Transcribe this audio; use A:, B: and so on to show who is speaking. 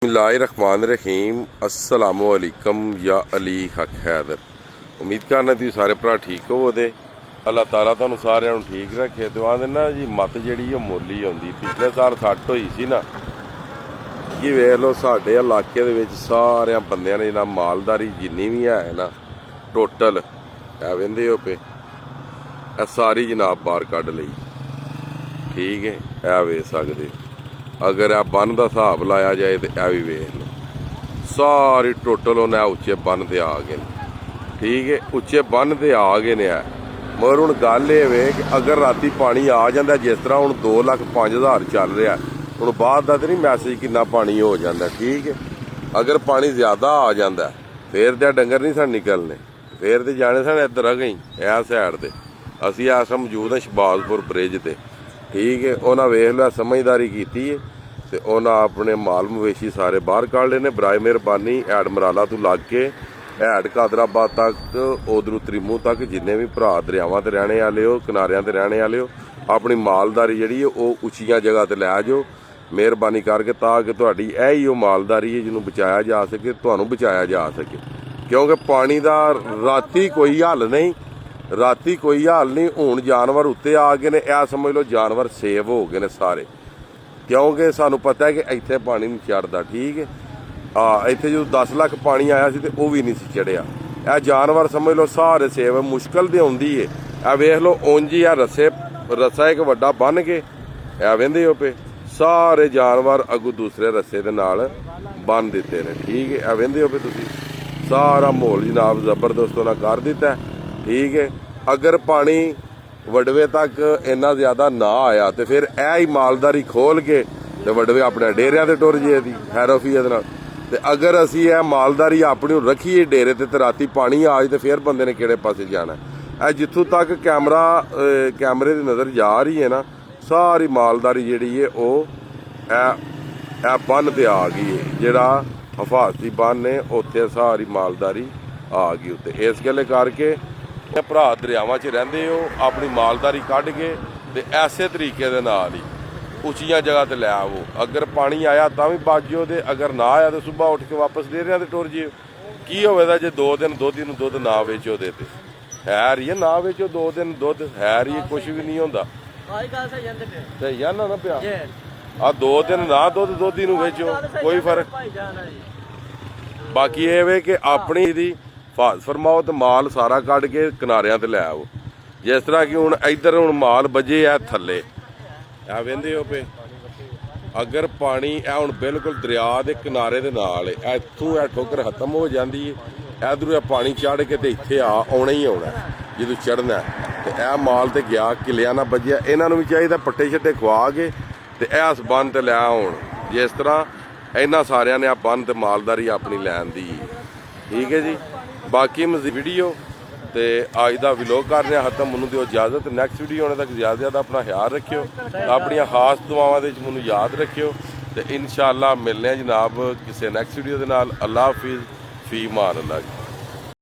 A: बिस्मिल्लाहिर्रहमानिर्रहीम अस्सलामुअलैकुम या अली हक हैदर। उम्मीद करना तुसीं सारे भरा ठीक होवो। अल्लाह ताला तुहानूं सारिਆਂ ਨੂੰ ठीक रखे। तो आंदे ना जी मत जिहड़ी ਉਹ ਮੁੱਲ ਹੀ ਆਉਂਦੀ। पिछले साल सੱਟ ਹੋਈ ਸੀ ना कि ਵੇਖ ਲਓ ਸਾਡੇ ਇਲਾਕੇ ਦੇ ਵਿੱਚ ਸਾਰਿਆਂ ਬੰਦਿਆਂ ਨੇ ਜਿਹੜਾ ਮਾਲਦਾਰੀ ਜਿੰਨੀ ਵੀ ਹੈ ਨਾ ਟੋਟਲ ਇਹ ਵਹਿੰਦੇ ਹੋ ਪਏ ਇਹ ਸਾਰੀ ਜਨਾਬ ਬਾਹਰ ਕੱਢ ਲਈ। ठीक है ਇਹ ਵੇਖ ਸਕਦੇ अगर आ बन का हिसाब लाया जाए तो यह भी वेख लो सारी टोटल उन्हें उच्चे बन से आ गए। ठीक है उच्चे बन से आ गए ने मगर हुण गल ये वे कि अगर राती पानी आ जाता जिस तरह हुण 2,05,000 चल रहा हुण बाद का तो नहीं मैसेज कितना पानी हो जाता। ठीक है अगर पानी ज़्यादा आ जाता फिर तो डंगर नहीं सन निकलने फिर तो जाने सन इधर गई यह सैड से असी इस मौजूद हाँ शहबाजपुर ब्रिज से। ठीक है उन्हें वेख लिया समझदारी की ते उन्हें अपने माल मवेशी सारे बाहर काढ़ ले ने। बराए मेहरबानी हैड मराला तो लग के हैड कादराबाद तक उधरों त्रिमू तक जिन्ने भी भरा दरियावां ते रहने वाले हो किनारियां ते रहने वाले हो अपनी मालदारी जिहड़ी वो उच्चियां जगह ते लै जाओ मेहरबानी करके ताकि तुहाडी यही वो मालदारी है जिन्होंने बचाया जा सके तुहानूं बचाया जा सके। क्योंकि पानी का राती कोई हल नहीं राती कोई हाल नहीं हुण जानवर उत्ते आ गए ने यह समझ लो जानवर सेव हो गए ने सारे क्योंकि सानू पता है कि इत्थे पानी नहीं चढ़ता। ठीक है इत्थे जो 10 लाख पानी आया सी ते वो भी नहीं सी चढ़िया यह जानवर समझ लो सारे सेव मुश्किल तो आउंदी है। यह वेख लो उंज ही रस्सा एक वड्डा बन के यह वेंदे हो पे सारे जानवर अगू दूसरे रस्से दे नाल बन दिते ने। ठीक है यह वेंदे हो पे तुसीं सारा माहौल जनाब जबरदस्त उन्हें कर दिता है। ठीक है अगर पानी वडवे तक इन्ना ज़्यादा ना आया तो फिर यह ही मालदारी खोल के तो वडवे अपने डेरिया ते टुर जे दी हैरोफीए दे नाल। ते अगर असी यह मालदारी अपनी रखीए डेरे ते राती पानी आ जाए तो फिर बंदे ने किहड़े पासे जाना है। जिथों तक कैमरे की नज़र जा रही है ना सारी मालदारी जिहड़ी है वो बन ते आ गई है जिहड़ा हिफाजती बन ने उत्थे सारी मालदारी आ गई उत्ते। इस गल्ले करके भरा दरियावां च रहिंदे हो अपनी मालदारी कढ के ते ऐसे तरीके दे नाल ही उच्चियां जगह ते लै आवो। अगर पानी आया तां भी बच जाओ ते अगर ना आया तो सुबह उठ के वापस डेरियां ते टुर जिओ। की होवेगा जे 2 दिन दोधी नूं दुध ना वेचो दे ते है रही ना वेचो 2 दिन दुध है रही कुछ भी नहीं होंदा सही है ना पिया आ 2 दिन ना दुध दोधी नूं वेचो कोई फर्क। बाकी ये वे कि अपनी दी फाज फरमाओ तो माल सारा कढ़ के किनारियां ते लै आओ। जिस तरह कि हुण इधर हुण माल बजे है थल्ले आ वेंदे हो पे अगर पानी हुण बिल्कुल दरिया दे किनारे दे नाल इत्थों ठोकर खत्म हो जाती है इधरों पानी चढ़ के ते इत्थे आउणा ही आउणा जदों चढ़ना ते माल ते गया किलिया ना बजिया। इन्हां नूं भी चाहिदा पट्टे छट्टे खवा के ते इस बन ते लै आउण जिस तरह इन्हां सारियां ने बन ते मालदारी अपनी लैन दी। ठीक है जी बाकी मज़ीद वीडियो तो अज का विलोग करने खत्म मैनू दो इजाजत। नैक्सट वीडियो होने तक ज़्यादा ज़्यादा अपना ख्याल रखियो अपन खास दुआवां दे मैनू याद रखियो तो इंशाअल्लाह मिलने जनाब किसी नैक्सट वीडियो के नाल। अल्लाह हाफिज़ फी मान अल्लाह।